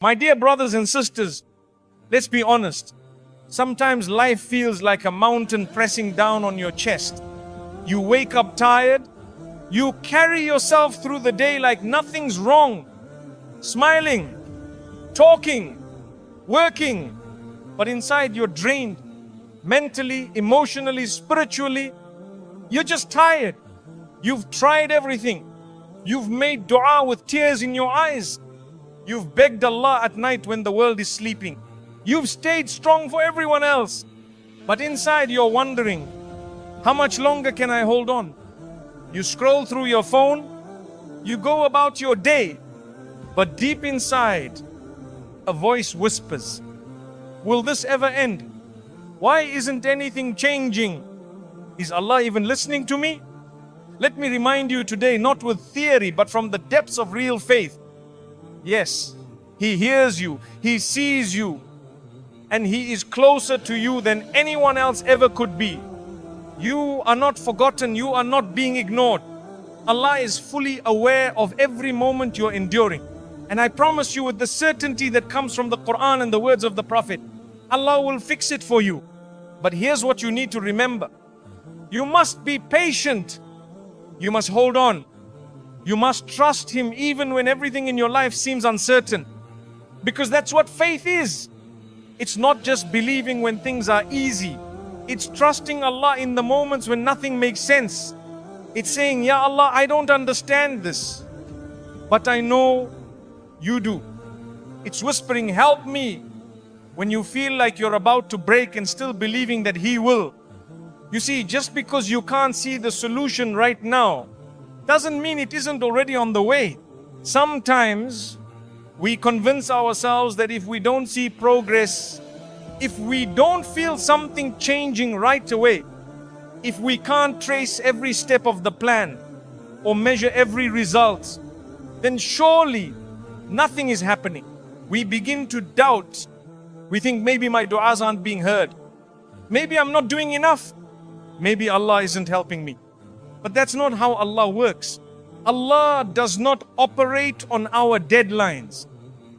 My dear brothers and sisters, let's be honest. Sometimes life feels like a mountain pressing down on your chest. You wake up tired. You carry yourself through the day like nothing's wrong. Smiling, talking, working. But inside you're drained. Mentally, emotionally, spiritually. You're just tired. You've tried everything. You've made dua with tears in your eyes. You've begged Allah at night when the world is sleeping. You've stayed strong for everyone else. But inside you're wondering, how much longer can I hold on? You scroll through your phone. You go about your day. But deep inside, a voice whispers, will this ever end? Why isn't anything changing? Is Allah even listening to me? Let me remind you today, not with theory, but from the depths of real faith. Yes, He hears you, He sees you, and He is closer to you than anyone else ever could be. You are not forgotten, you are not being ignored. Allah is fully aware of every moment you're enduring. And I promise you, with the certainty that comes from the Quran and the words of the Prophet, Allah will fix it for you. But here's what you need to remember. You must be patient. You must hold on. You must trust Him even when everything in your life seems uncertain. Because that's what faith is. It's not just believing when things are easy. It's trusting Allah in the moments when nothing makes sense. It's saying, Ya Allah, I don't understand this, but I know You do. It's whispering, help me, when you feel like you're about to break and still believing that He will. You see, just because you can't see the solution right now, doesn't mean it isn't already on the way. Sometimes we convince ourselves that if we don't see progress, if we don't feel something changing right away, if we can't trace every step of the plan or measure every result, then surely nothing is happening. We begin to doubt. We think maybe my du'as aren't being heard. Maybe I'm not doing enough. Maybe Allah isn't helping me. But that's not how Allah works. Allah does not operate on our deadlines.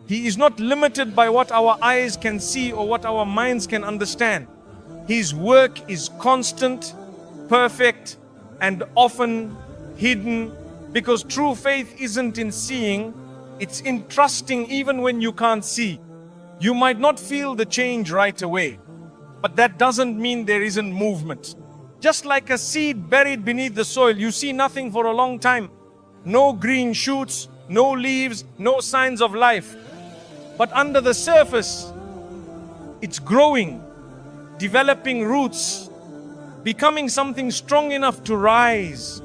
He is not limited by what our eyes can see or what our minds can understand. His work is constant, perfect, and often hidden, because true faith isn't in seeing, it's in trusting even when you can't see. You might not feel the change right away, but that doesn't mean there isn't movement. Just like a seed buried beneath the soil, you see nothing for a long time. No green shoots, no leaves, no signs of life. But under the surface, it's growing, developing roots, becoming something strong enough to rise.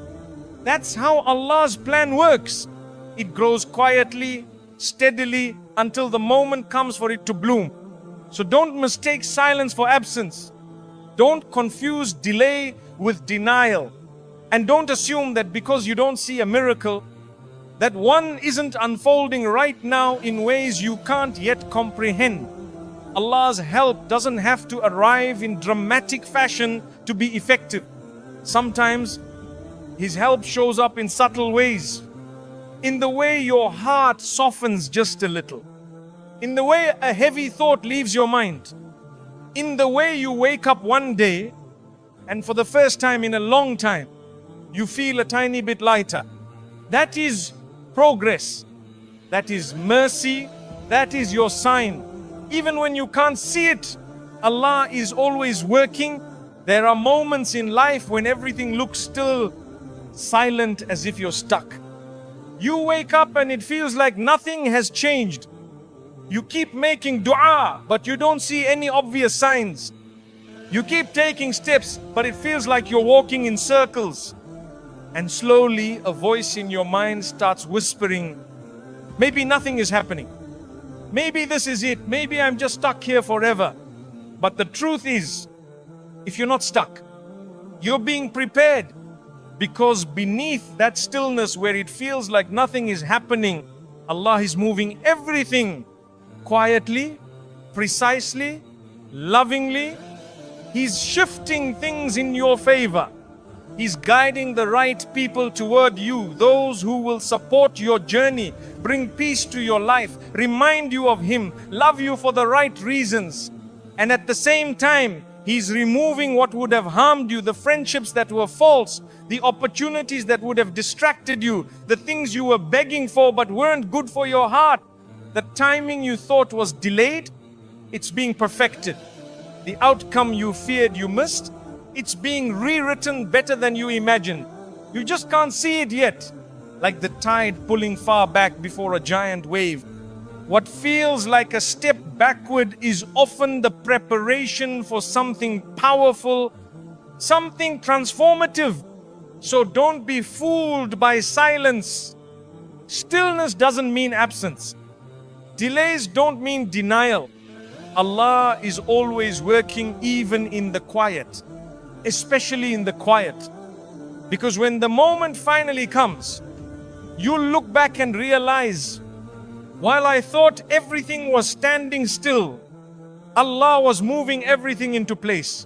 That's how Allah's plan works. It grows quietly, steadily, until the moment comes for it to bloom. So don't mistake silence for absence. Don't confuse delay with denial. And don't assume that because you don't see a miracle, that one isn't unfolding right now in ways you can't yet comprehend. Allah's help doesn't have to arrive in dramatic fashion to be effective. Sometimes His help shows up in subtle ways. In the way your heart softens just a little. In the way a heavy thought leaves your mind. In the way you wake up one day and for the first time in a long time, you feel a tiny bit lighter. That is progress. That is mercy. That is your sign. Even when you can't see it, Allah is always working. There are moments in life when everything looks still, silent, as if you're stuck. You wake up and it feels like nothing has changed. You keep making dua, but you don't see any obvious signs. You keep taking steps, but it feels like you're walking in circles. And slowly, a voice in your mind starts whispering, maybe nothing is happening. Maybe this is it. Maybe I'm just stuck here forever. But the truth is, if you're not stuck, you're being prepared. Because beneath that stillness where it feels like nothing is happening, Allah is moving everything quietly, precisely, lovingly. He's shifting things in your favor. He's guiding the right people toward you, those who will support your journey, bring peace to your life, remind you of Him, love you for the right reasons. And at the same time, He's removing what would have harmed you, the friendships that were false, the opportunities that would have distracted you, the things you were begging for but weren't good for your heart. The timing you thought was delayed, it's being perfected. The outcome you feared you missed, it's being rewritten better than you imagined. You just can't see it yet. Like the tide pulling far back before a giant wave. What feels like a step backward is often the preparation for something powerful, something transformative. So don't be fooled by silence. Stillness doesn't mean absence. Delays don't mean denial. Allah is always working even in the quiet. Especially in the quiet. Because when the moment finally comes, you'll look back and realize, while I thought everything was standing still, Allah was moving everything into place.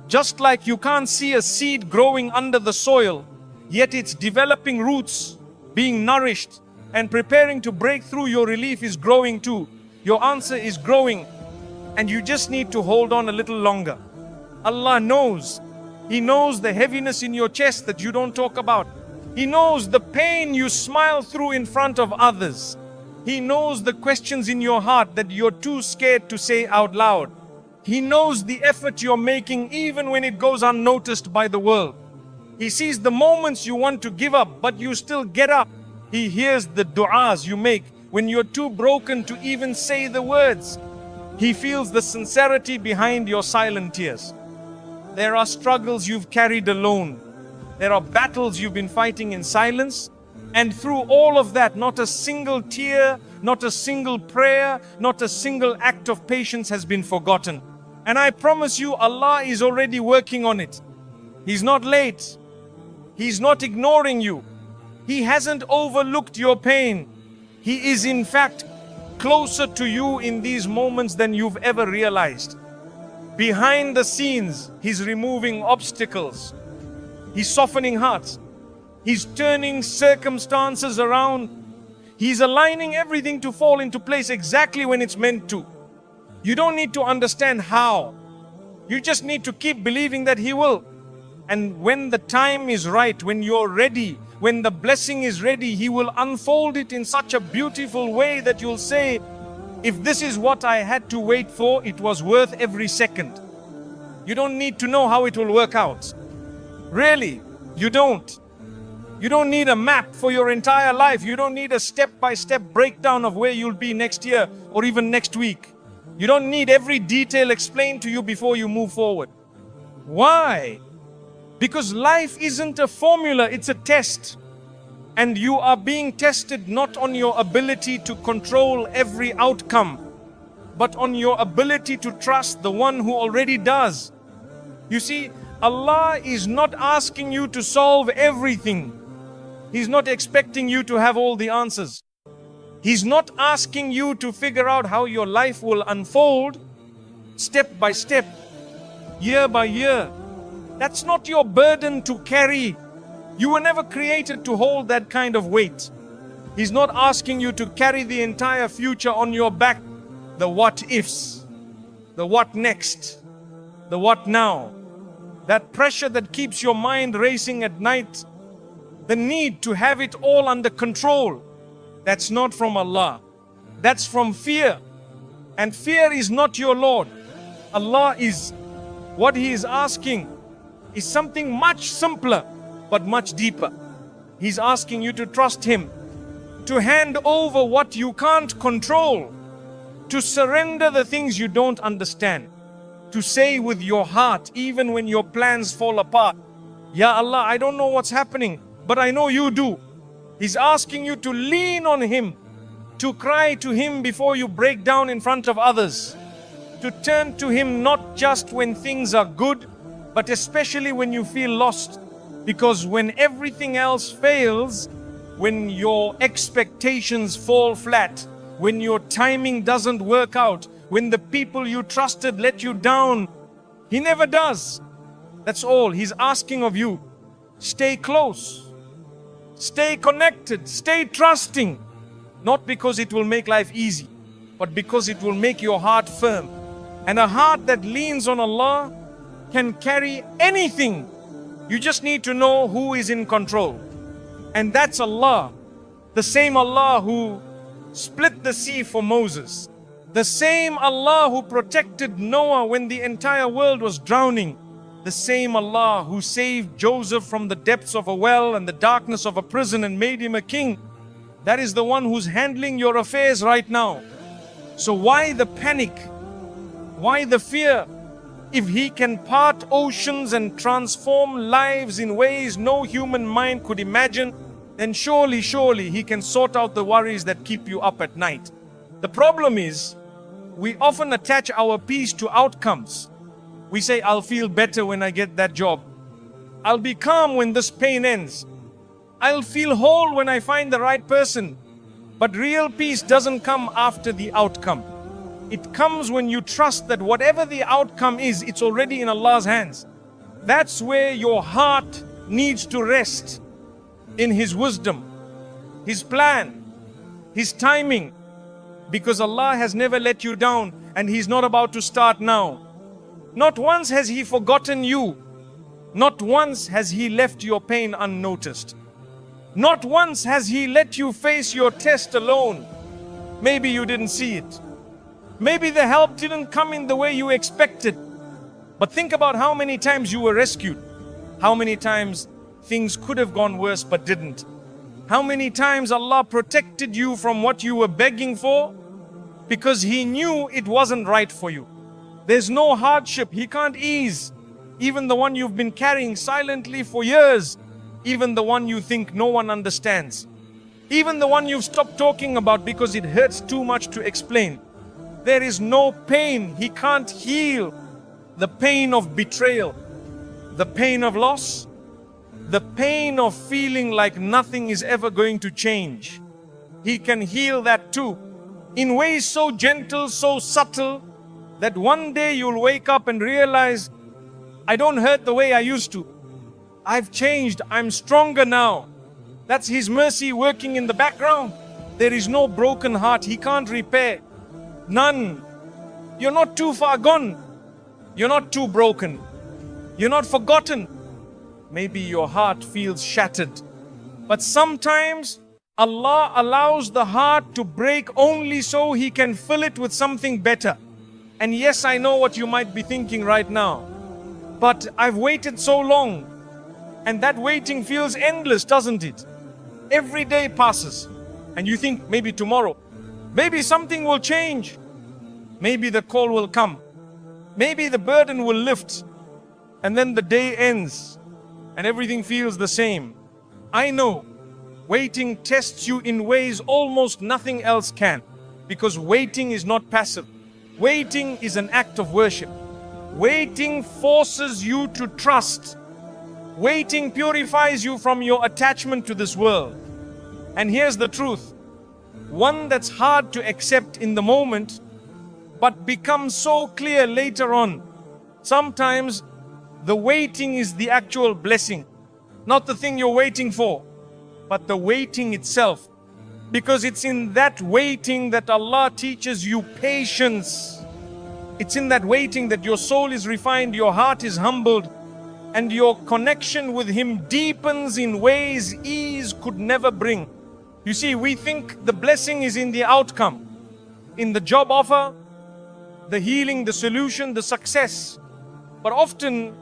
Just like you can't see a seed growing under the soil, yet it's developing roots, being nourished, and preparing to break through. Your relief is growing too. Your answer is growing, and you just need to hold on a little longer. Allah knows. He knows the heaviness in your chest that you don't talk about. He knows the pain you smile through in front of others. He knows the questions in your heart that you're too scared to say out loud. He knows the effort you're making even when it goes unnoticed by the world. He sees the moments you want to give up, but you still get up. He hears the du'as you make when you're too broken to even say the words. He feels the sincerity behind your silent tears. There are struggles you've carried alone. There are battles you've been fighting in silence. And through all of that, not a single tear, not a single prayer, not a single act of patience has been forgotten. And I promise you, Allah is already working on it. He's not late. He's not ignoring you. He hasn't overlooked your pain. He is in fact closer to you in these moments than you've ever realized. Behind the scenes, He's removing obstacles. He's softening hearts. He's turning circumstances around. He's aligning everything to fall into place exactly when it's meant to. You don't need to understand how. You just need to keep believing that He will. And when the time is right, when you're ready, when the blessing is ready, He will unfold it in such a beautiful way that you'll say, if this is what I had to wait for, it was worth every second. You don't need to know how it will work out. Really, you don't. You don't need a map for your entire life. You don't need a step-by-step breakdown of where you'll be next year or even next week. You don't need every detail explained to you before you move forward. Why? Because life isn't a formula, it's a test. And you are being tested not on your ability to control every outcome, but on your ability to trust the one who already does. You see, Allah is not asking you to solve everything. He's not expecting you to have all the answers. He's not asking you to figure out how your life will unfold step by step, year by year. That's not your burden to carry. You were never created to hold that kind of weight. He's not asking you to carry the entire future on your back. The what ifs, the what next, the what now. That pressure that keeps your mind racing at night, the need to have it all under control. That's not from Allah. That's from fear. And fear is not your Lord. Allah is. What He is asking is something much simpler, but much deeper. He's asking you to trust Him, to hand over what you can't control, to surrender the things you don't understand, to say with your heart, even when your plans fall apart, Ya Allah, I don't know what's happening, but I know You do. He's asking you to lean on Him, to cry to Him before you break down in front of others, to turn to Him not just when things are good, but especially when you feel lost. Because when everything else fails, when your expectations fall flat, when your timing doesn't work out, when the people you trusted let you down, He never does. That's all He's asking of you. stay close, stay connected, stay trusting. Not because it will make life easy, but because it will make your heart firm. And a heart that leans on Allah can carry anything. You just need to know who is in control. And that's Allah. The same Allah who split the sea for Moses. The same Allah who protected Noah when the entire world was drowning. The same Allah who saved Joseph from the depths of a well and the darkness of a prison and made him a king. That is the one who's handling your affairs right now. So why the panic? Why the fear? If He can part oceans and transform lives in ways no human mind could imagine, then surely He can sort out the worries that keep you up at night. The problem is, we often attach our peace to outcomes. We say, I'll feel better when I get that job. I'll be calm when this pain ends. I'll feel whole when I find the right person. But real peace doesn't come after the outcome. It comes when you trust that whatever the outcome is, it's already in Allah's hands. That's where your heart needs to rest, in His wisdom, His plan, His timing. Because Allah has never let you down, and He's not about to start now. Not once has He forgotten you. Not once has He left your pain unnoticed. Not once has He let you face your test alone. Maybe you didn't see it. Maybe the help didn't come in the way you expected. But think about how many times you were rescued. How many times things could have gone worse but didn't. How many times Allah protected you from what you were begging for because He knew it wasn't right for you. There's no hardship He can't ease. Even the one you've been carrying silently for years. Even the one you think no one understands. Even the one you've stopped talking about because it hurts too much to explain. There is no pain He can't heal. The pain of betrayal, the pain of loss, the pain of feeling like nothing is ever going to change. He can heal that too, in ways so gentle, so subtle, that one day you'll wake up and realize, I don't hurt the way I used to. I've changed, I'm stronger now. That's His mercy working in the background. There is no broken heart He can't repair. None. You're not too far gone. You're not too broken. You're not forgotten. Maybe your heart feels shattered. But sometimes Allah allows the heart to break only so He can fill it with something better. And yes, I know what you might be thinking right now. But I've waited so long. And that waiting feels endless, doesn't it? Every day passes. And you think maybe tomorrow, maybe something will change. Maybe the call will come. Maybe the burden will lift. And then the day ends. And everything feels the same. I know. Waiting tests you in ways almost nothing else can. Because waiting is not passive. Waiting is an act of worship. Waiting forces you to trust. Waiting purifies you from your attachment to this world. And here's the truth. One that's hard to accept in the moment, but becomes so clear later on. Sometimes the waiting is the actual blessing. Not the thing you're waiting for, but the waiting itself. Because it's in that waiting that Allah teaches you patience. It's in that waiting that your soul is refined, your heart is humbled, and your connection with Him deepens in ways ease could never bring. You see, we think the blessing is in the outcome, in the job offer, the healing, the solution, the success. But often,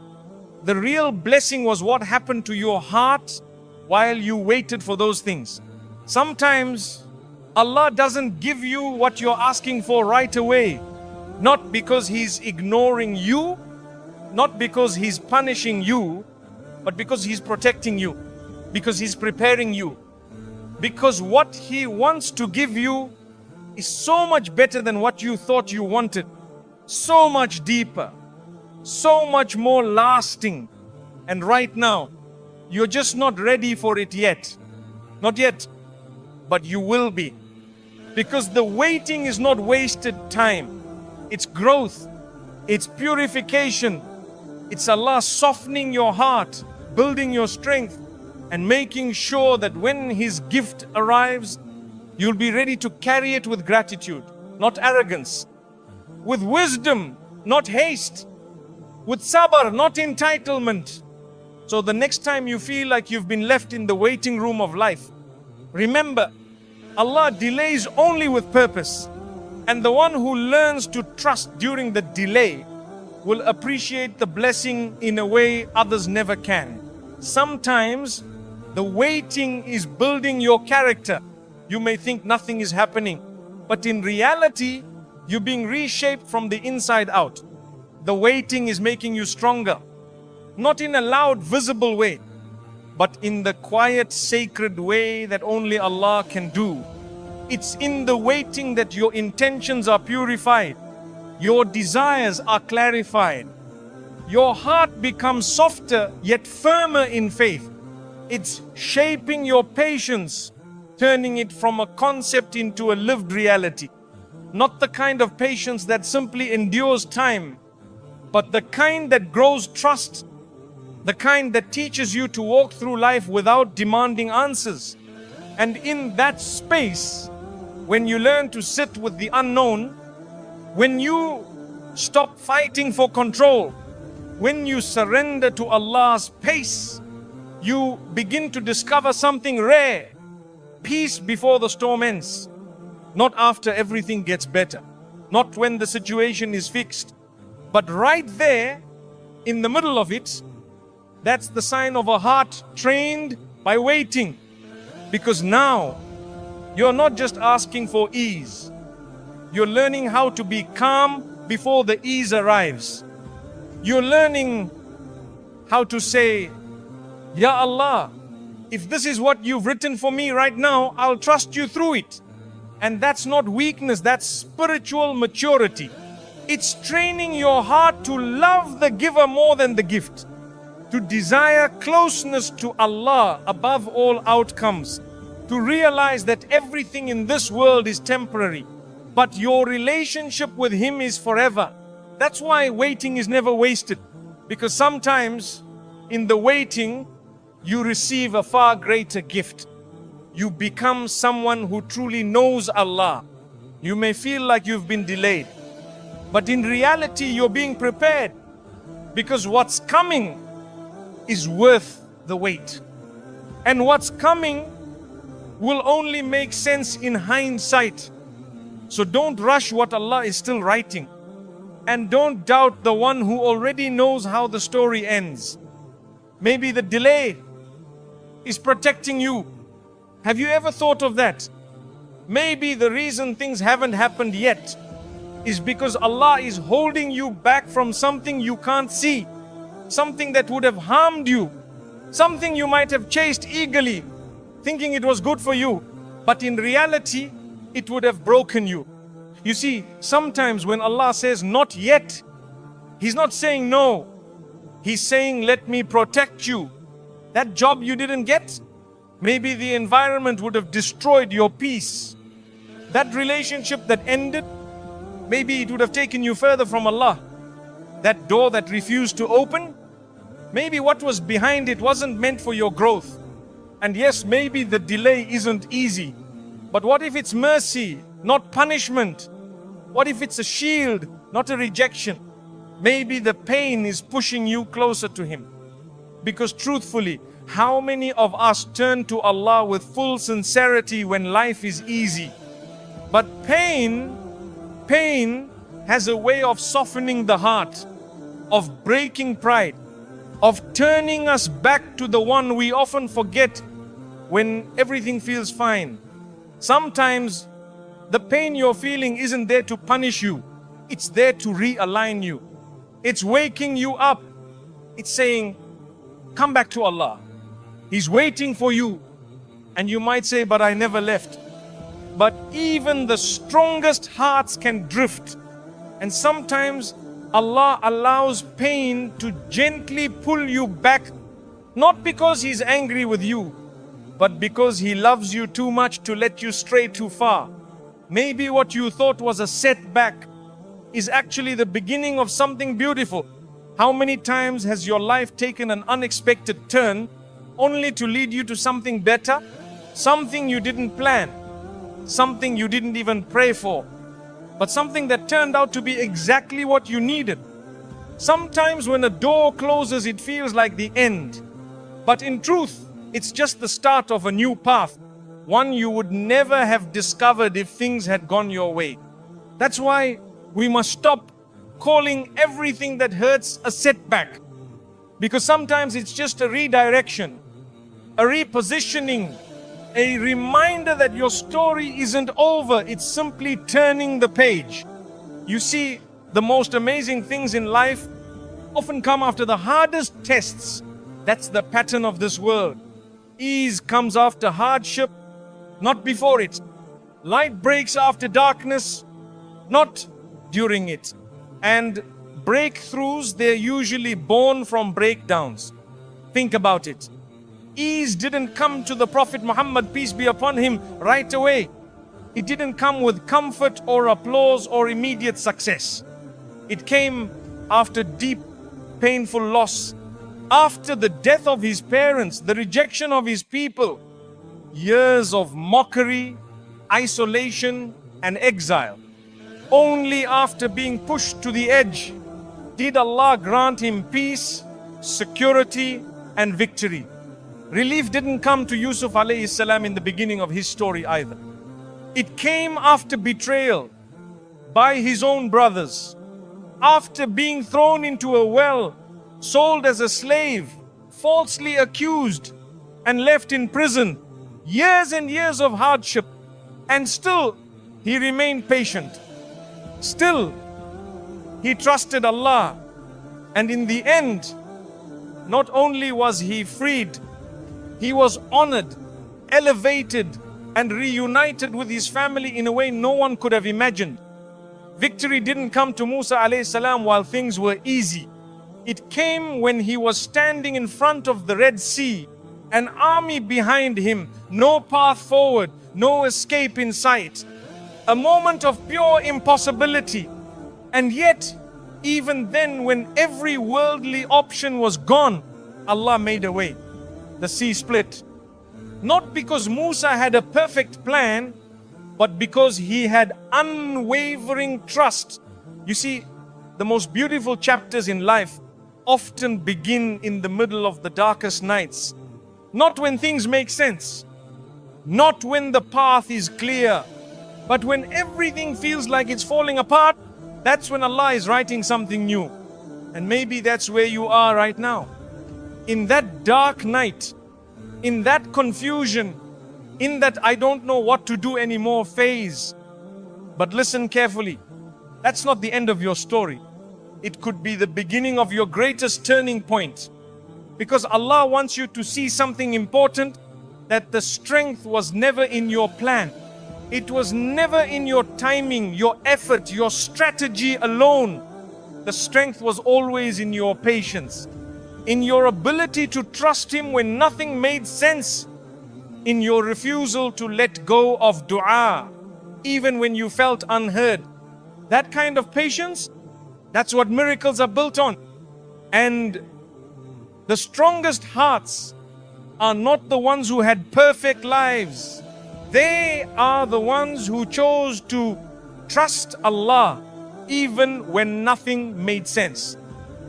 the real blessing was what happened to your heart while you waited for those things. Sometimes, Allah doesn't give you what you're asking for right away. Not because He's ignoring you, not because He's punishing you, but because He's protecting you, because He's preparing you. Because what He wants to give you is so much better than what you thought you wanted. So much deeper, so much more lasting. And right now, you're just not ready for it yet. Not yet, but you will be. Because the waiting is not wasted time. It's growth. It's purification. It's Allah softening your heart, building your strength and making sure that when His gift arrives, you'll be ready to carry it with gratitude, not arrogance, with wisdom, not haste, with sabr, not entitlement. So the next time you feel like you've been left in the waiting room of life, remember, Allah delays only with purpose. And the one who learns to trust during the delay will appreciate the blessing in a way others never can. Sometimes the waiting is building your character. You may think nothing is happening, but in reality, you're being reshaped from the inside out. The waiting is making you stronger, not in a loud, visible way, but in the quiet, sacred way that only Allah can do. It's in the waiting that your intentions are purified, your desires are clarified, your heart becomes softer yet firmer in faith. It's shaping your patience, turning it from a concept into a lived reality. Not the kind of patience that simply endures time, but the kind that grows trust, the kind that teaches you to walk through life without demanding answers. And in that space, when you learn to sit with the unknown, when you stop fighting for control, when you surrender to Allah's pace, you begin to discover something rare. Peace before the storm ends. Not after everything gets better. Not when the situation is fixed. But right there, in the middle of it, that's the sign of a heart trained by waiting. Because now, you're not just asking for ease. You're learning how to be calm before the ease arrives. You're learning how to say, Ya Allah, if this is what you've written for me right now, I'll trust you through it. And that's not weakness, that's spiritual maturity. It's training your heart to love the giver more than the gift, to desire closeness to Allah above all outcomes, to realize that everything in this world is temporary, but your relationship with Him is forever. That's why waiting is never wasted, because sometimes in the waiting, you receive a far greater gift. You become someone who truly knows Allah. You may feel like you've been delayed, but in reality, you're being prepared, because what's coming is worth the wait. And what's coming will only make sense in hindsight. So don't rush what Allah is still writing. And don't doubt the one who already knows how the story ends. Maybe the delay is protecting you. Have you ever thought of that? Maybe the reason things haven't happened yet is because Allah is holding you back from something you can't see, something that would have harmed you, something you might have chased eagerly, thinking it was good for you, but in reality, it would have broken you. You see, sometimes when Allah says not yet, He's not saying no. He's saying, let me protect you. That job you didn't get, maybe the environment would have destroyed your peace. That relationship that ended, maybe it would have taken you further from Allah. That door that refused to open, maybe what was behind it wasn't meant for your growth. And yes, maybe the delay isn't easy. But what if it's mercy, not punishment? What if it's a shield, not a rejection? Maybe the pain is pushing you closer to Him. Because truthfully, how many of us turn to Allah with full sincerity when life is easy? But pain has a way of softening the heart, of breaking pride, of turning us back to the one we often forget when everything feels fine. Sometimes the pain you're feeling isn't there to punish you. It's there to realign you. It's waking you up. It's saying, come back to Allah. He's waiting for you. And you might say, but I never left. But even the strongest hearts can drift. And sometimes Allah allows pain to gently pull you back, not because He's angry with you, but because He loves you too much to let you stray too far. Maybe what you thought was a setback is actually the beginning of something beautiful. How many times has your life taken an unexpected turn only to lead you to something better? Something you didn't plan, something you didn't even pray for, but something that turned out to be exactly what you needed. Sometimes when a door closes, it feels like the end. But in truth, it's just the start of a new path, one you would never have discovered if things had gone your way. That's why we must stop calling everything that hurts a setback. Because sometimes it's just a redirection, a repositioning, a reminder that your story isn't over, it's simply turning the page. You see, the most amazing things in life often come after the hardest tests. That's the pattern of this world. Ease comes after hardship, not before it. Light breaks after darkness, not during it. And breakthroughs, they're usually born from breakdowns. Think about it. Ease didn't come to the Prophet Muhammad, peace be upon him, right away. It didn't come with comfort or applause or immediate success. It came after deep, painful loss, after the death of his parents, the rejection of his people, years of mockery, isolation, and exile. Only after being pushed to the edge did Allah grant him peace, security, and victory. Relief didn't come to Yusuf alayhi salam in the beginning of his story either. It came after betrayal by his own brothers, after being thrown into a well, sold as a slave, falsely accused, and left in prison. Years and years of hardship, and still he remained patient. Still, he trusted Allah, and in the end, not only was he freed, he was honored, elevated, and reunited with his family in a way no one could have imagined. Victory didn't come to Musa alayhi salam while things were easy. It came when he was standing in front of the Red Sea, an army behind him, no path forward, no escape in sight. A moment of pure impossibility. And yet, even then, when every worldly option was gone, Allah made a way. The sea split. Not because Musa had a perfect plan, but because he had unwavering trust. You see, the most beautiful chapters in life often begin in the middle of the darkest nights. Not when things make sense, not when the path is clear, but when everything feels like it's falling apart. That's when Allah is writing something new. And maybe that's where you are right now. In that dark night, in that confusion, in that I don't know what to do anymore phase. But listen carefully, that's not the end of your story. It could be the beginning of your greatest turning point. Because Allah wants you to see something important, that the strength was never in your plan. It was never in your timing, your effort, your strategy alone. The strength was always in your patience, in your ability to trust Him when nothing made sense, in your refusal to let go of dua, even when you felt unheard. That kind of patience, that's what miracles are built on. And the strongest hearts are not the ones who had perfect lives. They are the ones who chose to trust Allah even when nothing made sense,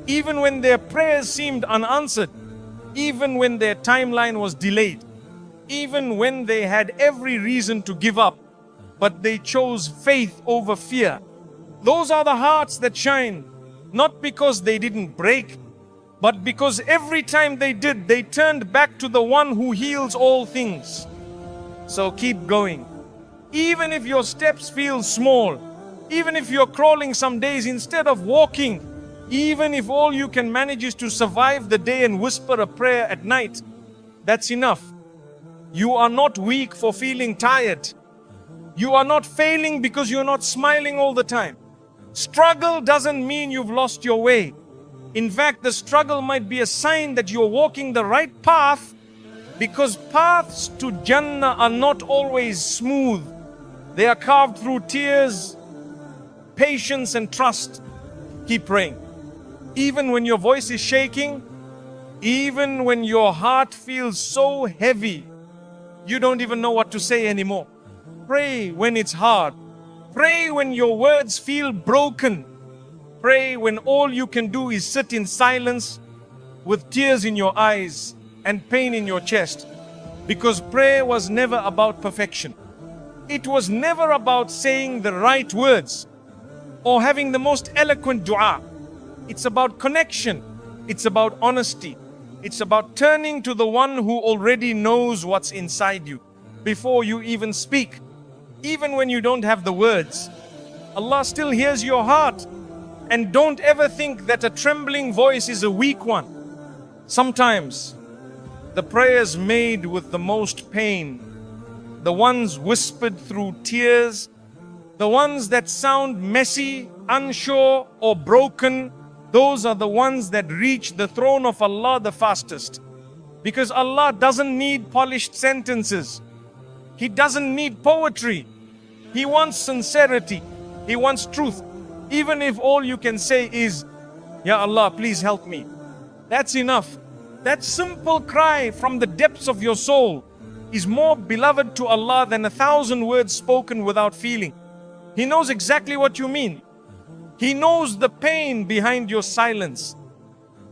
even when their prayers seemed unanswered, even when their timeline was delayed, even when they had every reason to give up, but they chose faith over fear. Those are the hearts that shine, not because they didn't break, but because every time they did, they turned back to the one who heals all things. So keep going. Even if your steps feel small, even if you're crawling some days instead of walking, even if all you can manage is to survive the day and whisper a prayer at night, that's enough. You are not weak for feeling tired. You are not failing because you're not smiling all the time. Struggle doesn't mean you've lost your way. In fact, the struggle might be a sign that you're walking the right path, because paths to Jannah are not always smooth. They are carved through tears, patience, and trust. Keep praying. Even when your voice is shaking, even when your heart feels so heavy, you don't even know what to say anymore. Pray when it's hard. Pray when your words feel broken. Pray when all you can do is sit in silence with tears in your eyes and pain in your chest. Because prayer was never about perfection. It was never about saying the right words or having the most eloquent dua. It's about connection. It's about honesty. It's about turning to the one who already knows what's inside you before you even speak. Even when you don't have the words, Allah still hears your heart. And don't ever think that a trembling voice is a weak one. Sometimes the prayers made with the most pain, the ones whispered through tears, the ones that sound messy, unsure or broken, those are the ones that reach the throne of Allah the fastest. Because Allah doesn't need polished sentences. He doesn't need poetry. He wants sincerity. He wants truth. Even if all you can say is, Ya Allah, please help me. That's enough. That simple cry from the depths of your soul is more beloved to Allah than 1,000 words spoken without feeling. He knows exactly what you mean. He knows the pain behind your silence.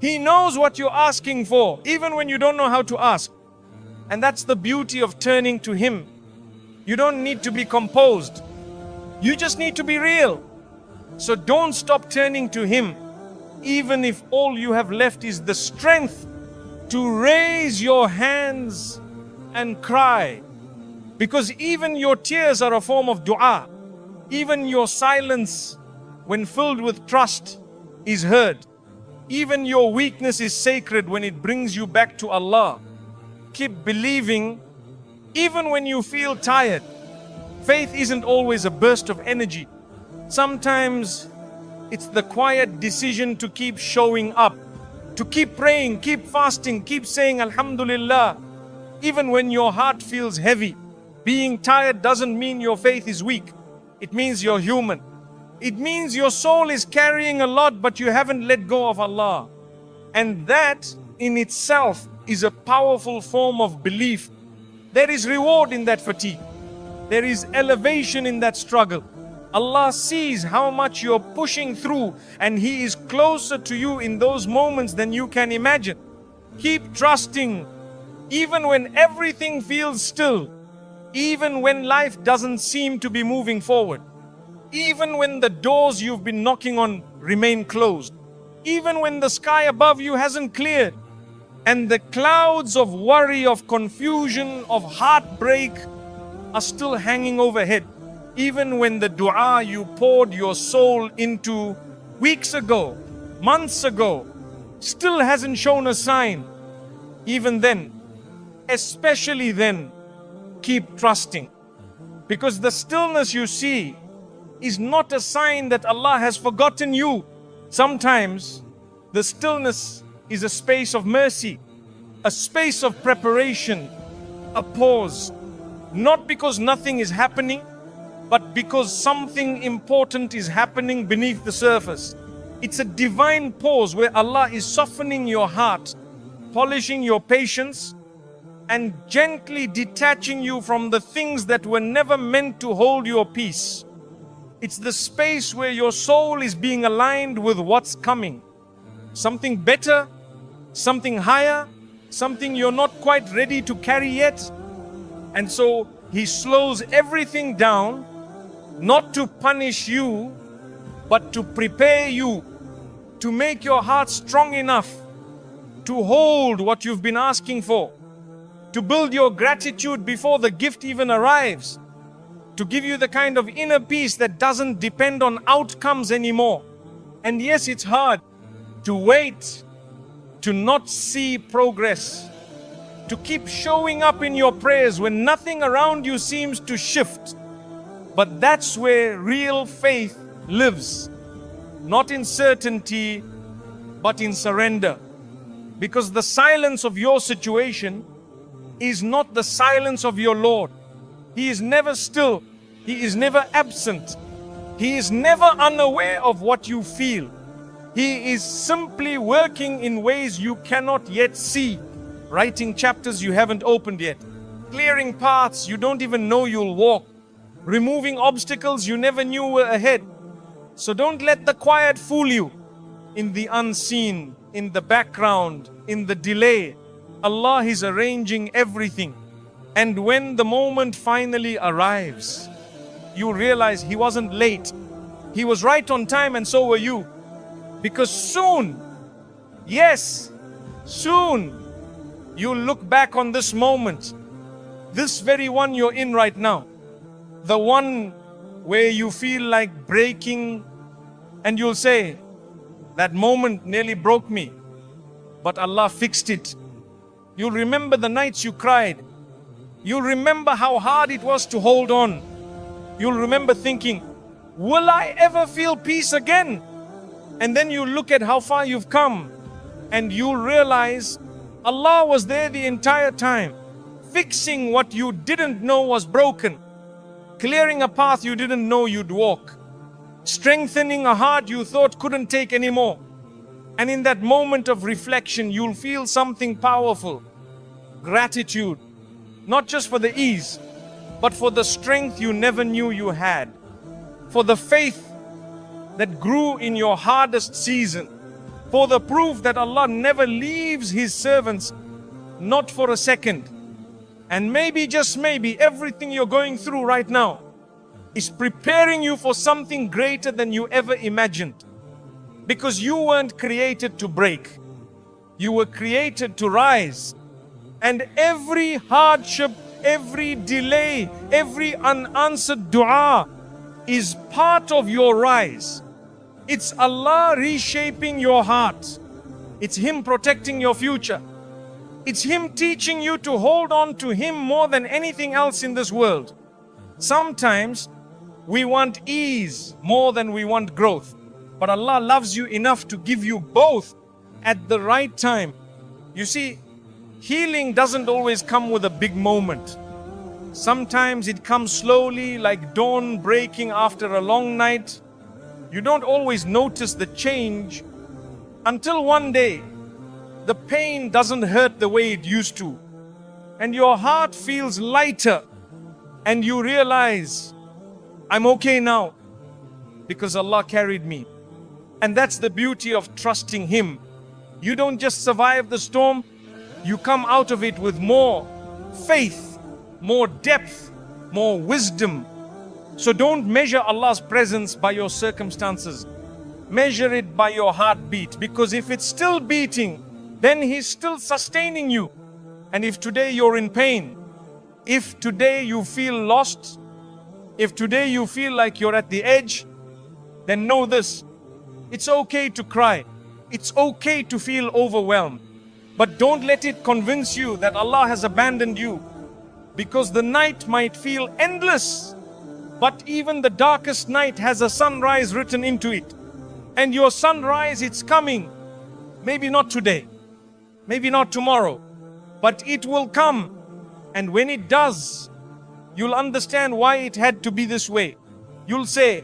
He knows what you're asking for, even when you don't know how to ask. And that's the beauty of turning to Him. You don't need to be composed. You just need to be real. So don't stop turning to Him, even if all you have left is the strength to raise your hands and cry. Because even your tears are a form of dua. Even your silence, when filled with trust, is heard. Even your weakness is sacred when it brings you back to Allah. Keep believing even when you feel tired. Faith isn't always a burst of energy. Sometimes it's the quiet decision to keep showing up, to keep praying, keep fasting, keep saying Alhamdulillah. Even when your heart feels heavy. Being tired doesn't mean your faith is weak. It means you're human. It means your soul is carrying a lot, but you haven't let go of Allah. And that in itself is a powerful form of belief. There is reward in that fatigue. There is elevation in that struggle. Allah sees how much you're pushing through, and He is closer to you in those moments than you can imagine. Keep trusting, even when everything feels still, even when life doesn't seem to be moving forward, even when the doors you've been knocking on remain closed, even when the sky above you hasn't cleared, and the clouds of worry, of confusion, of heartbreak are still hanging overhead. Even when the dua you poured your soul into weeks ago, months ago, still hasn't shown a sign. Even then, especially then, keep trusting. Because the stillness you see is not a sign that Allah has forgotten you. Sometimes the stillness is a space of mercy, a space of preparation, a pause. Not because nothing is happening, but because something important is happening beneath the surface. It's a divine pause where Allah is softening your heart, polishing your patience, and gently detaching you from the things that were never meant to hold your peace. It's the space where your soul is being aligned with what's coming. Something better, something higher, something you're not quite ready to carry yet. And so He slows everything down, not to punish you, but to prepare you, to make your heart strong enough to hold what you've been asking for, to build your gratitude before the gift even arrives, to give you the kind of inner peace that doesn't depend on outcomes anymore. And yes, it's hard to wait, to not see progress, to keep showing up in your prayers when nothing around you seems to shift. But that's where real faith lives. Not in certainty, but in surrender. Because the silence of your situation is not the silence of your Lord. He is never still. He is never absent. He is never unaware of what you feel. He is simply working in ways you cannot yet see, writing chapters you haven't opened yet, clearing paths you don't even know you'll walk, removing obstacles you never knew were ahead. So don't let the quiet fool you. In the unseen, in the background, in the delay, Allah is arranging everything. And when the moment finally arrives, you realize He wasn't late. He was right on time, and so were you. Because soon, yes, soon, you'll look back on this moment, this very one you're in right now, the one where you feel like breaking, and you'll say, that moment nearly broke me, but Allah fixed it. You'll remember the nights you cried. You'll remember how hard it was to hold on. You'll remember thinking, will I ever feel peace again? And then you look at how far you've come, and you'll realize Allah was there the entire time, fixing what you didn't know was broken, clearing a path you didn't know you'd walk, strengthening a heart you thought couldn't take anymore. And in that moment of reflection, you'll feel something powerful. Gratitude, not just for the ease, but for the strength you never knew you had, for the faith that grew in your hardest season, for the proof that Allah never leaves His servants, not for a second. And maybe, just maybe, everything you're going through right now is preparing you for something greater than you ever imagined. Because you weren't created to break. You were created to rise. And every hardship, every delay, every unanswered dua is part of your rise. It's Allah reshaping your heart. It's Him protecting your future. It's Him teaching you to hold on to Him more than anything else in this world. Sometimes we want ease more than we want growth. But Allah loves you enough to give you both at the right time. You see, healing doesn't always come with a big moment. Sometimes it comes slowly, like dawn breaking after a long night. You don't always notice the change until one day the pain doesn't hurt the way it used to, and your heart feels lighter, and you realize, I'm okay now because Allah carried me. And that's the beauty of trusting Him. You don't just survive the storm, you come out of it with more faith, more depth, more wisdom. So don't measure Allah's presence by your circumstances. Measure it by your heartbeat, because if it's still beating, then He's still sustaining you. And if today you're in pain, if today you feel lost, if today you feel like you're at the edge, then know this: it's okay to cry. It's okay to feel overwhelmed. But don't let it convince you that Allah has abandoned you, because the night might feel endless, but even the darkest night has a sunrise written into it. And your sunrise, it's coming. Maybe not today, maybe not tomorrow, but it will come. And when it does, you'll understand why it had to be this way. You'll say,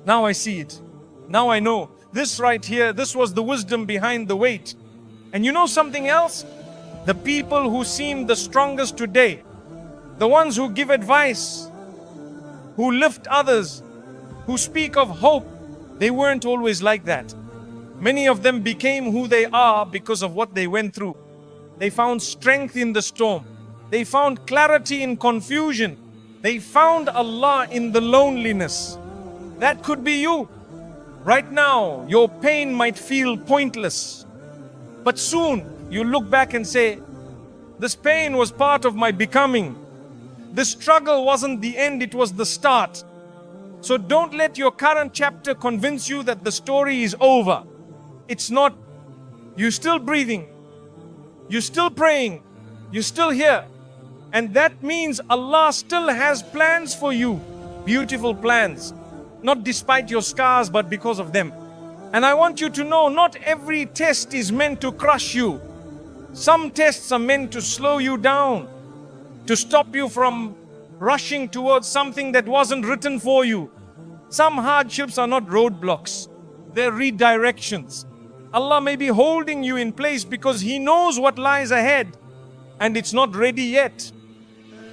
now I see it. Now I know. This right here, this was the wisdom behind the weight. And you know something else? The people who seem the strongest today, the ones who give advice, who lift others, who speak of hope, they weren't always like that. Many of them became who they are because of what they went through. They found strength in the storm. They found clarity in confusion. They found Allah in the loneliness. That could be you. Right now, your pain might feel pointless. But soon, you look back and say, this pain was part of my becoming. The struggle wasn't the end, it was the start. So don't let your current chapter convince you that the story is over. It's not. You're still breathing. You're still praying. You're still here. And that means Allah still has plans for you. Beautiful plans. Not despite your scars, but because of them. And I want you to know, not every test is meant to crush you. Some tests are meant to slow you down, to stop you from rushing towards something that wasn't written for you. Some hardships are not roadblocks. they're redirections. Allah may be holding you in place because He knows what lies ahead and it's not ready yet.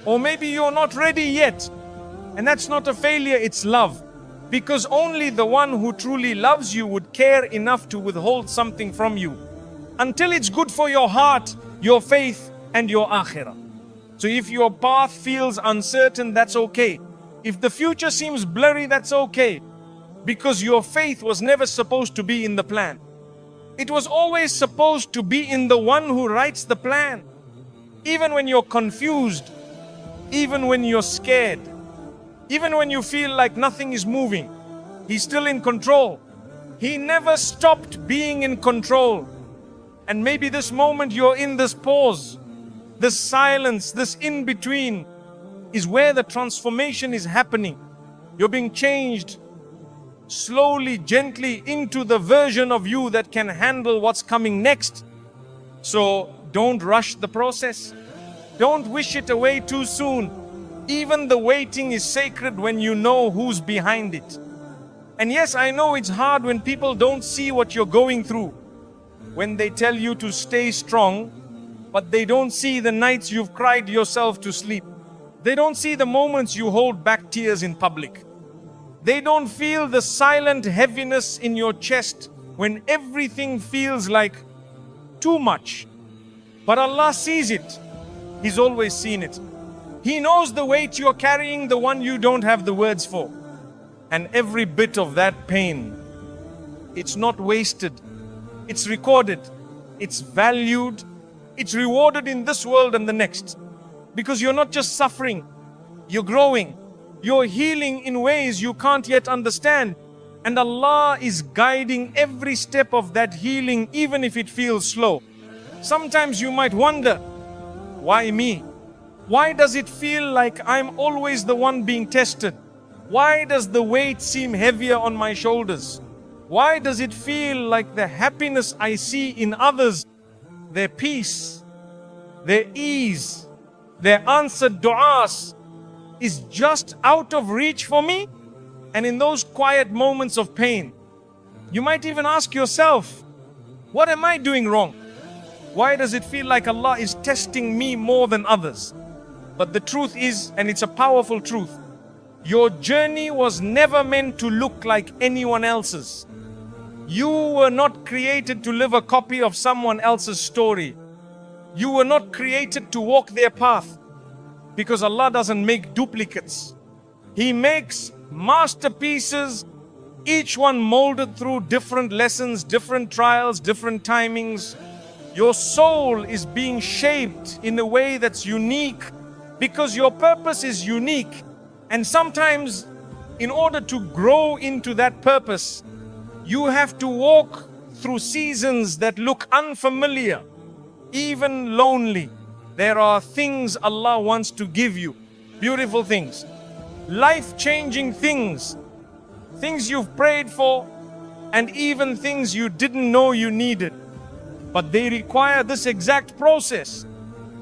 Or maybe you're not ready yet. And that's not a failure, it's love. Because only the one who truly loves you would care enough to withhold something from you until it's good for your heart, your faith, and your akhirah. So if your path feels uncertain, that's okay. If the future seems blurry, that's okay. Because your faith was never supposed to be in the plan. It was always supposed to be in the one who writes the plan. Even when you're confused, even when you're scared, even when you feel like nothing is moving, He's still in control. He never stopped being in control. And maybe this moment you're in this pause, this silence, this in-between is where the transformation is happening. You're being changed slowly, gently into the version of you that can handle what's coming next. So don't rush the process. Don't wish it away too soon. Even the waiting is sacred when you know who's behind it. And yes, I know it's hard when people don't see what you're going through. When they tell you to stay strong, but they don't see the nights you've cried yourself to sleep. They don't see the moments you hold back tears in public. They don't feel the silent heaviness in your chest when everything feels like too much. But Allah sees it. He's always seen it. He knows the weight you're carrying, the one you don't have the words for. And every bit of that pain, it's not wasted. It's recorded. It's valued. It's rewarded in this world and the next. Because you're not just suffering, you're growing. You're healing in ways you can't yet understand. And Allah is guiding every step of that healing, even if it feels slow. Sometimes you might wonder, why me? Why does it feel like I'm always the one being tested? Why does the weight seem heavier on my shoulders? Why does it feel like the happiness I see in others, their peace, their ease, their answered du'as, is just out of reach for me? And in those quiet moments of pain, you might even ask yourself, what am I doing wrong? Why does it feel like Allah is testing me more than others? But the truth is, and it's a powerful truth, your journey was never meant to look like anyone else's. You were not created to live a copy of someone else's story. You were not created to walk their path. Because Allah doesn't make duplicates. He makes masterpieces, each one molded through different lessons, different trials, different timings. Your soul is being shaped in a way that's unique because your purpose is unique. And sometimes, in order to grow into that purpose, you have to walk through seasons that look unfamiliar, even lonely. There are things Allah wants to give you, beautiful things, life-changing things, things you've prayed for, and even things you didn't know you needed. But they require this exact process,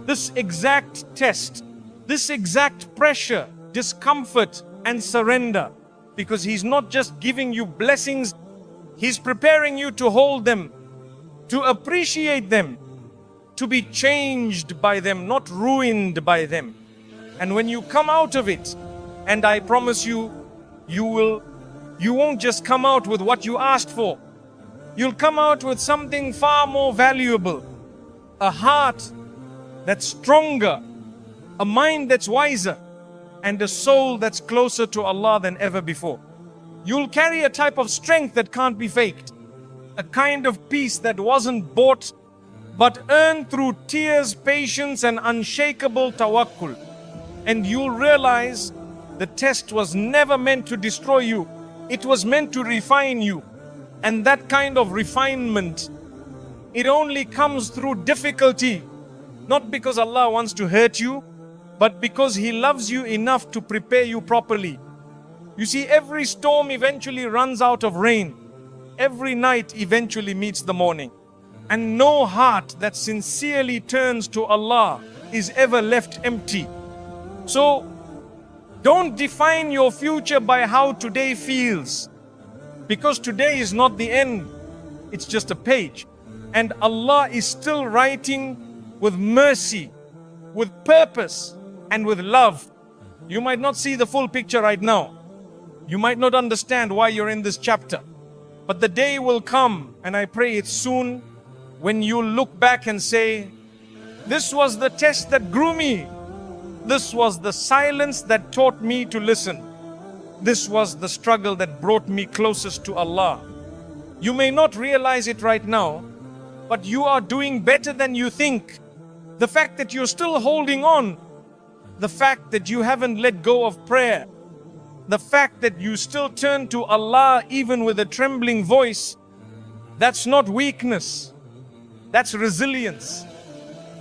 this exact test, this exact pressure, discomfort, and surrender. Because He's not just giving you blessings, He's preparing you to hold them, to appreciate them, to be changed by them, not ruined by them. And when you come out of it, and I promise you, you won't just come out with what you asked for. You'll come out with something far more valuable. A heart that's stronger, a mind that's wiser, and a soul that's closer to Allah than ever before. You'll carry a type of strength that can't be faked. A kind of peace that wasn't bought but earned through tears, patience, and unshakable tawakkul. And you'll realize the test was never meant to destroy you. It was meant to refine you. And that kind of refinement, it only comes through difficulty. Not because Allah wants to hurt you, but because He loves you enough to prepare you properly. You see, every storm eventually runs out of rain. Every night eventually meets the morning. And no heart that sincerely turns to Allah is ever left empty. So, don't define your future by how today feels. Because today is not the end, it's just a page. And Allah is still writing with mercy, with purpose, and with love. You might not see the full picture right now. You might not understand why you're in this chapter. But the day will come, and I pray it's soon, when you look back and say, this was the test that grew me. This was the silence that taught me to listen. This was the struggle that brought me closest to Allah. You may not realize it right now, but you are doing better than you think. The fact that you're still holding on, the fact that you haven't let go of prayer, the fact that you still turn to Allah even with a trembling voice, that's not weakness, that's resilience.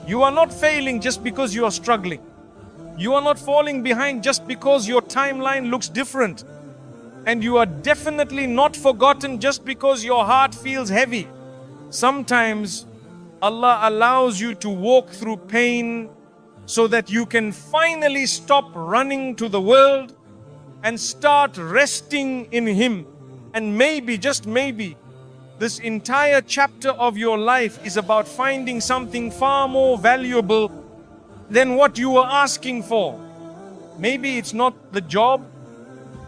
You are not failing just because you are struggling. You are not falling behind just because your timeline looks different. And you are definitely not forgotten just because your heart feels heavy. Sometimes Allah allows you to walk through pain so that you can finally stop running to the world and start resting in Him. And maybe, just maybe, this entire chapter of your life is about finding something far more valuable than what you were asking for. Maybe it's not the job,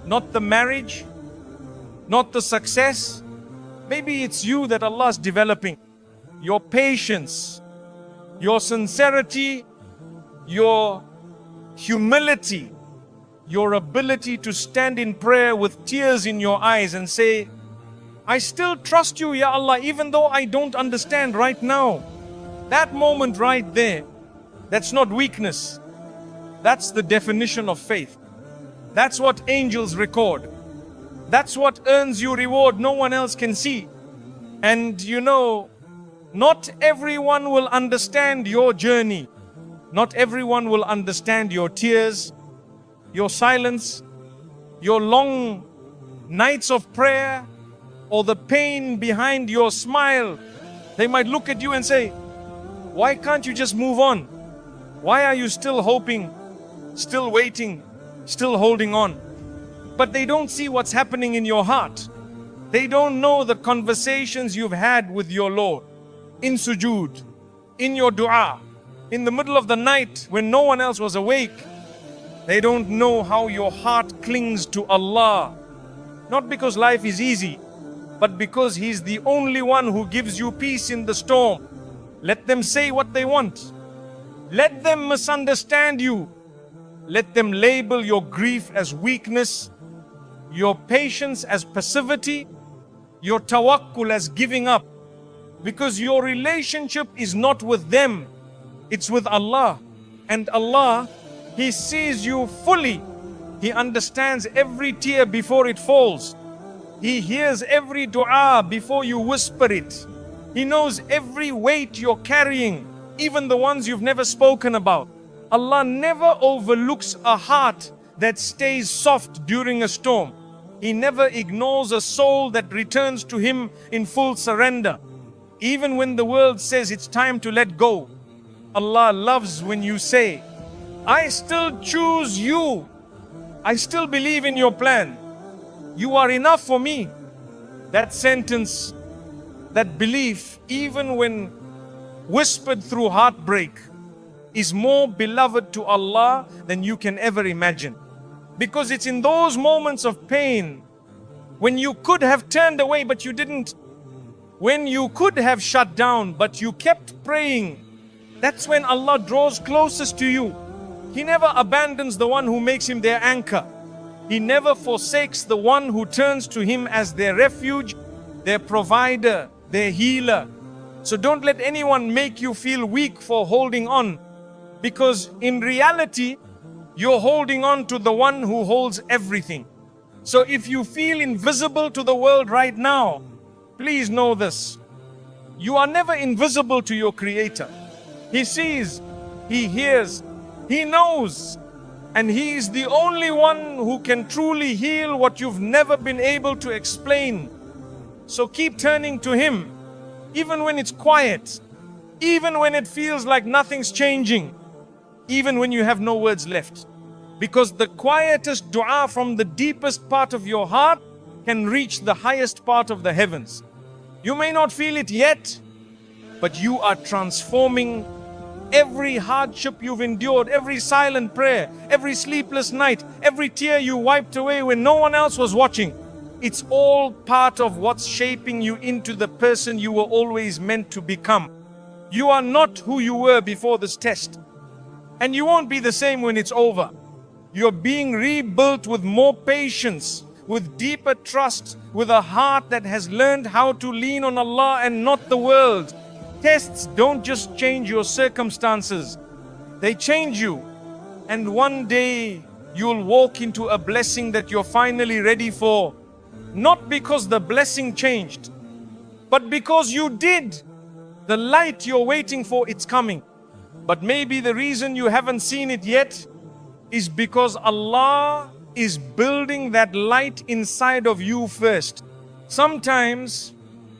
not the marriage, not the success. Maybe it's you that Allah is developing. Your patience, your sincerity, your humility, your ability to stand in prayer with tears in your eyes and say, I still trust you, Ya Allah, even though I don't understand right now. That moment right there, that's not weakness. That's the definition of faith. That's what angels record. That's what earns you reward no one else can see. And you know, not everyone will understand your journey. Not everyone will understand your tears, your silence, your long nights of prayer, or the pain behind your smile. They might look at you and say, why can't you just move on? Why are you still hoping, still waiting, still holding on? But they don't see what's happening in your heart. They don't know the conversations you've had with your Lord in sujood, in your dua, in the middle of the night when no one else was awake. They don't know how your heart clings to Allah. Not because life is easy, but because He's the only one who gives you peace in the storm. Let them say what they want. Let them misunderstand you. Let them label your grief as weakness, your patience as passivity, your tawakkul as giving up. Because your relationship is not with them, it's with Allah. And Allah, He sees you fully. He understands every tear before it falls. He hears every dua before you whisper it. He knows every weight you're carrying, even the ones you've never spoken about. Allah never overlooks a heart that stays soft during a storm. He never ignores a soul that returns to Him in full surrender. Even when the world says it's time to let go, Allah loves when you say, I still choose you. I still believe in your plan. You are enough for me. That sentence, that belief, even when whispered through heartbreak, is more beloved to Allah than you can ever imagine. Because it's in those moments of pain, when you could have turned away but you didn't, when you could have shut down but you kept praying, that's when Allah draws closest to you. He never abandons the one who makes Him their anchor. He never forsakes the one who turns to Him as their refuge, their provider, their healer. So don't let anyone make you feel weak for holding on, because in reality, you're holding on to the one who holds everything. So if you feel invisible to the world right now, please know this. You are never invisible to your Creator. He sees, He hears, He knows. And He is the only one who can truly heal what you've never been able to explain. So keep turning to Him, even when it's quiet, even when it feels like nothing's changing, even when you have no words left. Because the quietest dua from the deepest part of your heart can reach the highest part of the heavens. You may not feel it yet, but you are transforming every hardship you've endured, every silent prayer, every sleepless night, every tear you wiped away when no one else was watching. It's all part of what's shaping you into the person you were always meant to become. You are not who you were before this test, and you won't be the same when it's over. You're being rebuilt with more patience, with deeper trust, with a heart that has learned how to lean on Allah and not the world. Tests don't just change your circumstances, they change you. And one day you'll walk into a blessing that you're finally ready for. Not because the blessing changed, but because you did. The light you're waiting for, it's coming. But maybe the reason you haven't seen it yet is because Allah is building that light inside of you first. Sometimes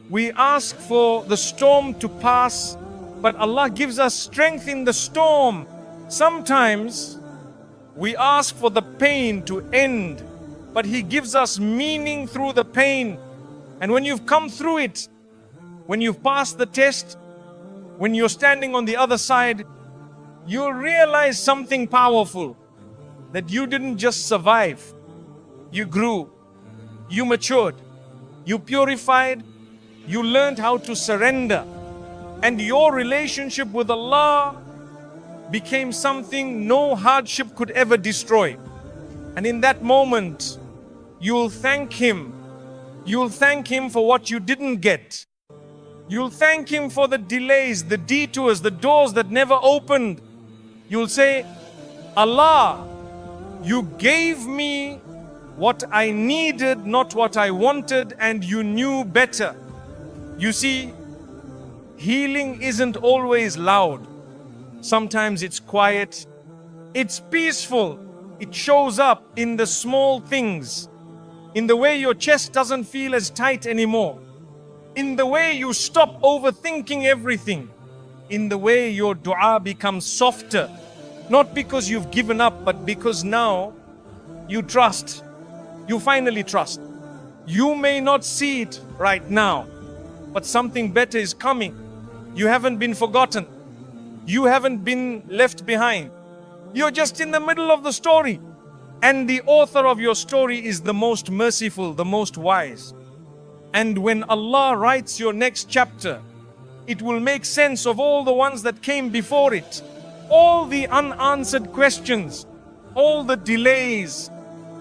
we ask for the storm to pass, but Allah gives us strength in the storm. Sometimes we ask for the pain to end, but He gives us meaning through the pain. And when you've come through it, when you've passed the test, when you're standing on the other side, you'll realize something powerful. That you didn't just survive, you grew, you matured, you purified, you learned how to surrender, and your relationship with Allah became something no hardship could ever destroy. And in that moment, you'll thank Him. You'll thank Him for what you didn't get. You'll thank Him for the delays, the detours, the doors that never opened. You'll say, Allah, You gave me what I needed, not what I wanted, and You knew better. You see, healing isn't always loud. Sometimes it's quiet, it's peaceful. It shows up in the small things, in the way your chest doesn't feel as tight anymore, in the way you stop overthinking everything, in the way your dua becomes softer. Not because you've given up, but because now you trust. You finally trust. You may not see it right now, but something better is coming. You haven't been forgotten. You haven't been left behind. You're just in the middle of the story. And the author of your story is the most merciful, the most wise. And when Allah writes your next chapter, it will make sense of all the ones that came before it. All the unanswered questions, all the delays,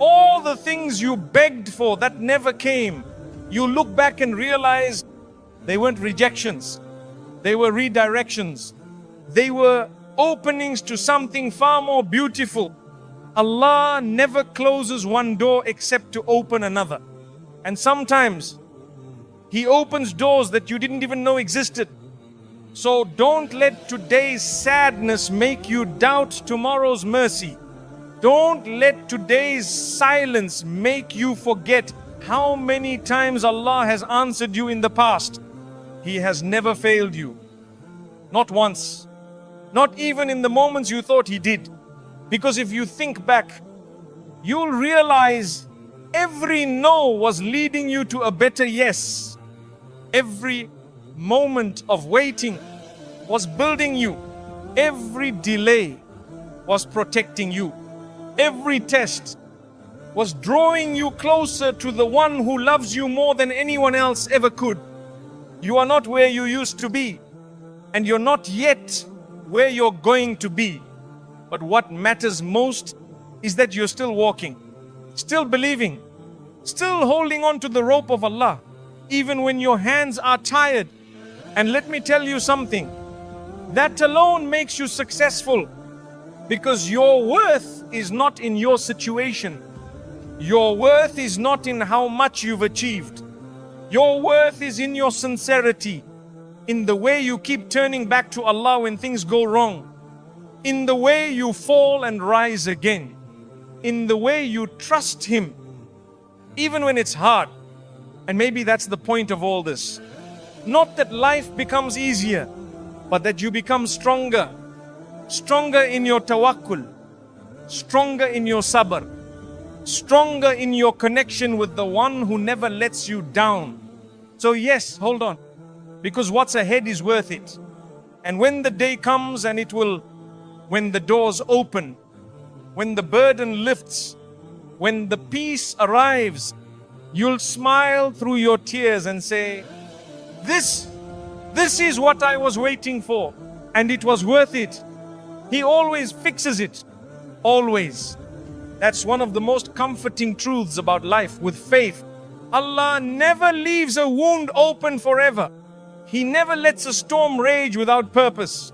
all the things you begged for that never came. You look back and realize they weren't rejections. They were redirections. They were openings to something far more beautiful. Allah never closes one door except to open another. And sometimes He opens doors that you didn't even know existed. So don't let today's sadness make you doubt tomorrow's mercy. Don't let today's silence make you forget how many times Allah has answered you in the past. He has never failed you. Not once. Not even in the moments you thought He did. Because if you think back, you'll realize every no was leading you to a better yes. Every moment of waiting was building you. Every delay was protecting you. Every test was drawing you closer to the one who loves you more than anyone else ever could. You are not where you used to be, and you're not yet where you're going to be. But what matters most is that you're still walking, still believing, still holding on to the rope of Allah, even when your hands are tired. And let me tell you something, that alone makes you successful, because your worth is not in your situation. Your worth is not in how much you've achieved. Your worth is in your sincerity, in the way you keep turning back to Allah when things go wrong, in the way you fall and rise again, in the way you trust Him, even when it's hard. And maybe that's the point of all this. Not that life becomes easier, but that you become stronger. Stronger in your tawakkul, stronger in your sabr, stronger in your connection with the one who never lets you down. So yes, hold on, because what's ahead is worth it. And when the day comes and when the doors open, when the burden lifts, when the peace arrives, you'll smile through your tears and say, this is what I was waiting for, and it was worth it. He always fixes it, always. That's one of the most comforting truths about life with faith. Allah never leaves a wound open forever. He never lets a storm rage without purpose.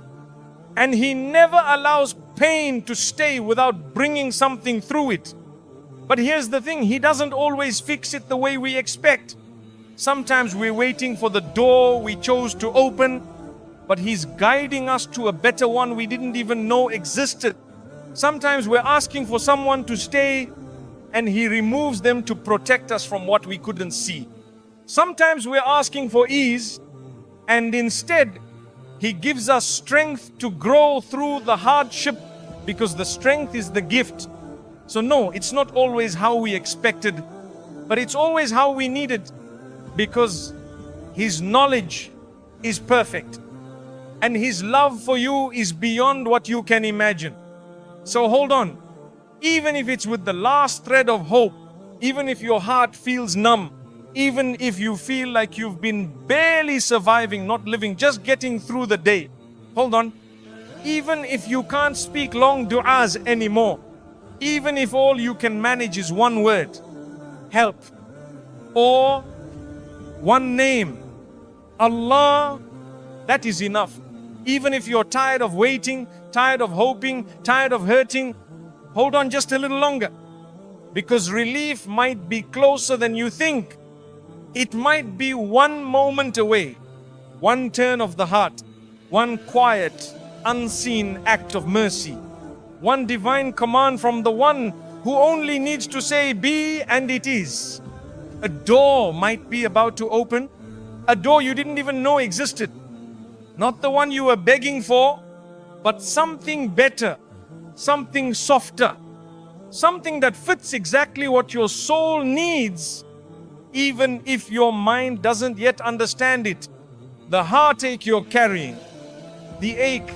And He never allows pain to stay without bringing something through it. But here's the thing, He doesn't always fix it the way we expect. Sometimes we're waiting for the door we chose to open, but He's guiding us to a better one we didn't even know existed. Sometimes we're asking for someone to stay, and He removes them to protect us from what we couldn't see. Sometimes we're asking for ease, and instead He gives us strength to grow through the hardship, because the strength is the gift. So no, it's not always how we expected, but it's always how we needed, because His knowledge is perfect and His love for you is beyond what you can imagine. So hold on, even if it's with the last thread of hope, even if your heart feels numb, even if you feel like you've been barely surviving, not living, just getting through the day. Hold on, even if you can't speak long du'as anymore, even if all you can manage is one word, help, or one name, Allah, that is enough. Even if you're tired of waiting, tired of hoping, tired of hurting, hold on just a little longer, because relief might be closer than you think. It might be one moment away, one turn of the heart, one quiet, unseen act of mercy, one divine command from the one who only needs to say be, and it is. A door might be about to open, a door you didn't even know existed. Not the one you were begging for, but something better, something softer, something that fits exactly what your soul needs, even if your mind doesn't yet understand it. The heartache you're carrying, the ache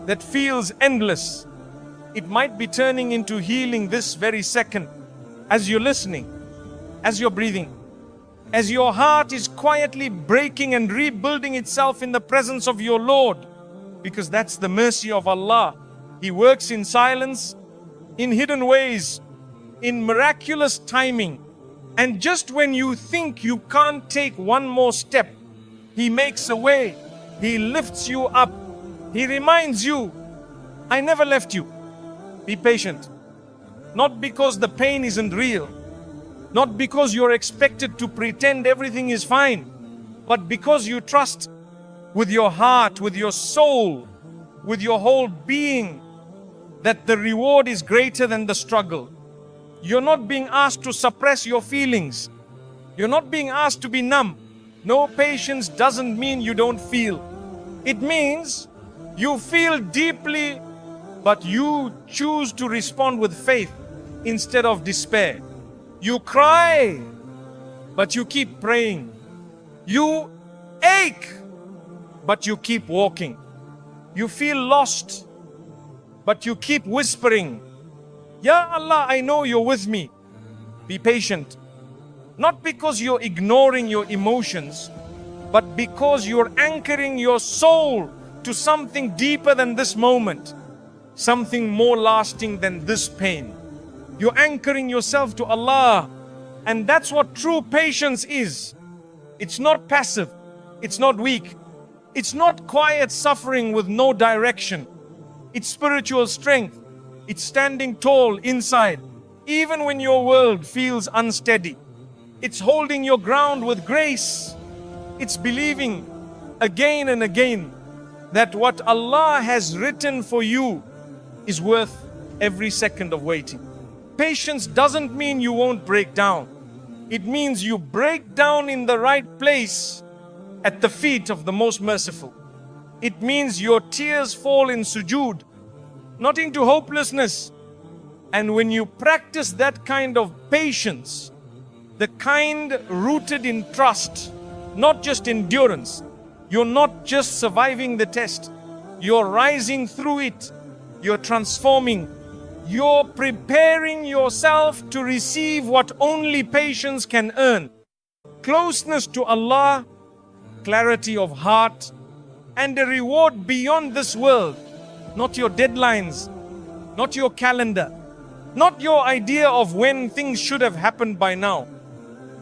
that feels endless, it might be turning into healing this very second, as you're listening, as you're breathing, as your heart is quietly breaking and rebuilding itself in the presence of your Lord, because that's the mercy of Allah. He works in silence, in hidden ways, in miraculous timing. And just when you think you can't take one more step, He makes a way. He lifts you up. He reminds you, I never left you. Be patient. Not because the pain isn't real, not because you're expected to pretend everything is fine, but because you trust with your heart, with your soul, with your whole being, that the reward is greater than the struggle. You're not being asked to suppress your feelings. You're not being asked to be numb. No, patience doesn't mean you don't feel. It means you feel deeply, but you choose to respond with faith instead of despair. You cry, but you keep praying. You ache, but you keep walking. You feel lost, but you keep whispering, Ya Allah, I know you're with me. Be patient. Not because you're ignoring your emotions, but because you're anchoring your soul to something deeper than this moment, something more lasting than this pain. You're anchoring yourself to Allah, and that's what true patience is. It's not passive, it's not weak, it's not quiet suffering with no direction. It's spiritual strength. It's standing tall inside, even when your world feels unsteady. It's holding your ground with grace. It's believing again and again that what Allah has written for you is worth every second of waiting. Patience doesn't mean you won't break down. It means you break down in the right place at the feet of the most merciful. It means your tears fall in sujood, not into hopelessness, And when you practice that kind of patience, the kind rooted in trust, not just endurance, you're not just surviving the test, you're rising through it, you're transforming, you're preparing yourself to receive what only patience can earn. Closeness to Allah, clarity of heart, and a reward beyond this world. Not your deadlines, not your calendar, not your idea of when things should have happened by now.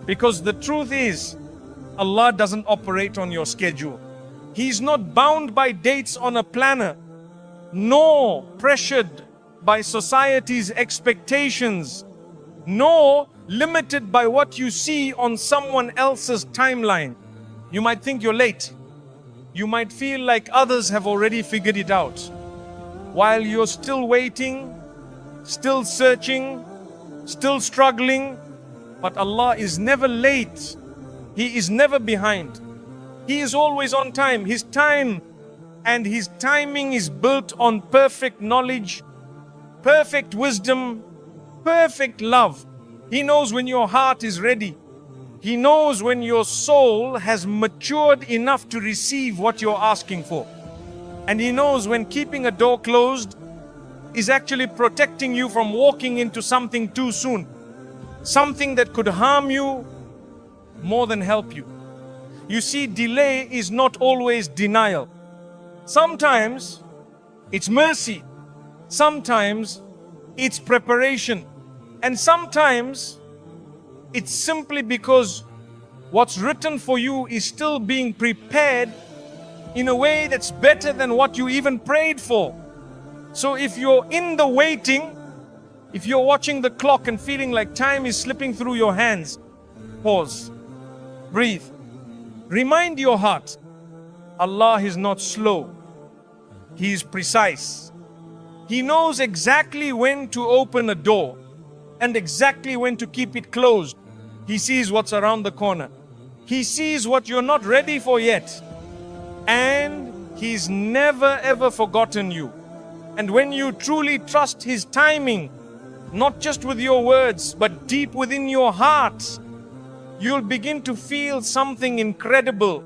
Because the truth is, Allah doesn't operate on your schedule. He's not bound by dates on a planner, nor pressured by society's expectations, nor limited by what you see on someone else's timeline. You might think you're late. You might feel like others have already figured it out, while you're still waiting, still searching, still struggling. But Allah is never late. He is never behind. He is always on time. His time and His timing is built on perfect knowledge, perfect wisdom, perfect love. He knows when your heart is ready. He knows when your soul has matured enough to receive what you're asking for. And He knows when keeping a door closed is actually protecting you from walking into something too soon, something that could harm you more than help you. You see, delay is not always denial. Sometimes it's mercy. Sometimes it's preparation. And sometimes it's simply because what's written for you is still being prepared in a way that's better than what you even prayed for. So if you're in the waiting, if you're watching the clock and feeling like time is slipping through your hands, pause, breathe. Remind your heart, Allah is not slow. He is precise. He knows exactly when to open a door and exactly when to keep it closed. He sees what's around the corner. He sees what you're not ready for yet. And He's never ever forgotten you. And when you truly trust His timing, not just with your words, but deep within your heart, you'll begin to feel something incredible.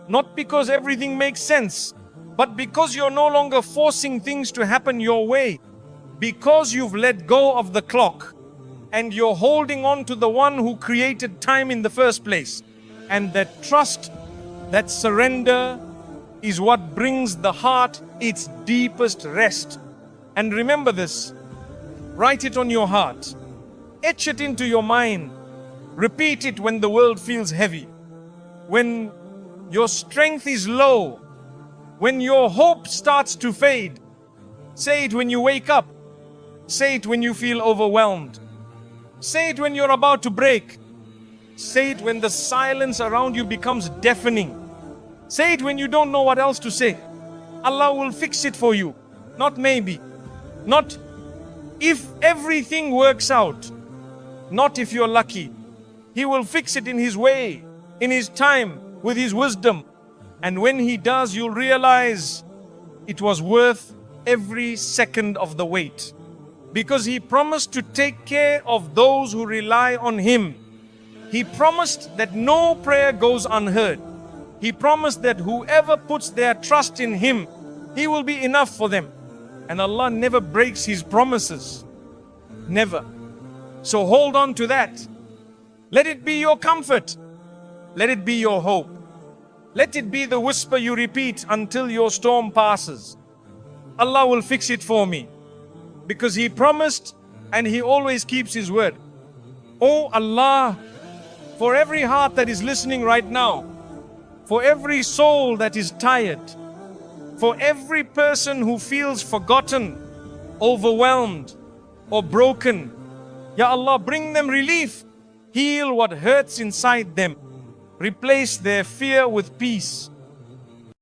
Not because everything makes sense, but because you're no longer forcing things to happen your way. Because you've let go of the clock and you're holding on to the one who created time in the first place. And that trust, that surrender is what brings the heart its deepest rest. And remember this, write it on your heart, etch it into your mind, repeat it when the world feels heavy, when your strength is low, when your hope starts to fade. Say it when you wake up, say it when you feel overwhelmed, say it when you're about to break, say it when the silence around you becomes deafening. Say it when you don't know what else to say. Allah will fix it for you. Not maybe. Not if everything works out. Not if you're lucky. He will fix it in His way, in His time, with His wisdom. And when He does, you'll realize it was worth every second of the wait. Because He promised to take care of those who rely on Him. He promised that no prayer goes unheard. He promised that whoever puts their trust in Him, He will be enough for them. And Allah never breaks His promises. Never. So hold on to that. Let it be your comfort. Let it be your hope. Let it be the whisper you repeat until your storm passes. Allah will fix it for me. Because He promised and He always keeps His word. Oh Allah, for every heart that is listening right now, for every soul that is tired, for every person who feels forgotten, overwhelmed, or broken, Ya Allah, bring them relief. Heal what hurts inside them. Replace their fear with peace.